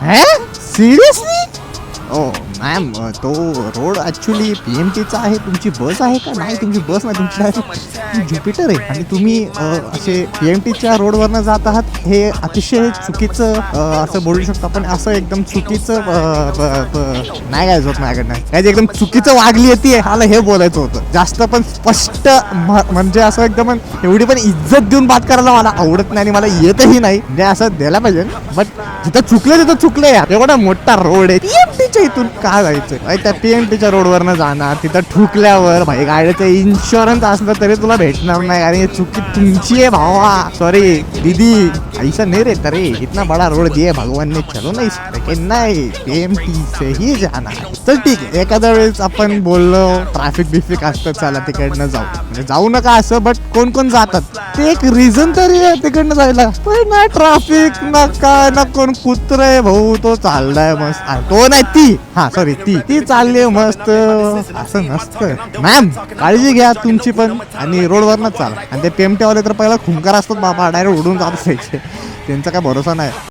Seriously? ओ ma'am, तो road actually PMTचा आहे. तुमची बस आहे का? नाही, तुमची बस नाही, तुमची ज्युपिटर आहे आणि तुम्ही असे PMTच्या रोडवरनं जात आहात. हे अतिशय चुकीचं असं बोलू शकतो आपण. असं एकदम चुकीचं नाही काय होत माझ्याकडनं. काय एकदम चुकीचं वागली येते मला हे बोलायचं होतं. जास्त पण स्पष्ट म्हणजे असं एकदम एवढी पण इज्जत देऊन बात करायला मला आवडत नाही आणि मला येतही नाही. म्हणजे असं द्यायला पाहिजे. बट जिथं चुकलं तिथं चुकलं यार. एवढा मोठा रोड आहे, PMTच्या इथून काय जायचं? त्या PMTच्या रोडवरनं जाणार, तिथं ठुकल्यावर भाई गाडीचं इन्शुरन्स असलं तरी तुला भेटणार नाही. आणि चुकी तुमची आहे भावा. सॉरी दीदी, ऐसा नहीं रहता रे. इतना बड़ा रोड दिए भगवान ने, चलो ना इस नाही PMT से ही जाना. चल ठीक आहे, एखाद्या वेळेस आपण बोललो ट्रॅफिक बिफिक असतं, चला तिकडनं जाऊ. म्हणजे जाऊ नका असं, बट कोण कोण जातात ते एक रिझन तरी आहे तिकडनं जायला. पण ना ट्रॅफिक ना काय ना कोण कुत्र आहे भाऊ, तो चाललाय मस्त. तो नाही ती, हा सॉरी ती चालली मस्त. असं नसतं मॅम, काळजी घ्या तुमची पण. आणि रोडवरनं चाल. आणि ते PMT वाले तर पहिला खुंकार असतात बाबा, डायरेक्ट उडून जात असायचे. त्यांचा काय भरोसा नाही.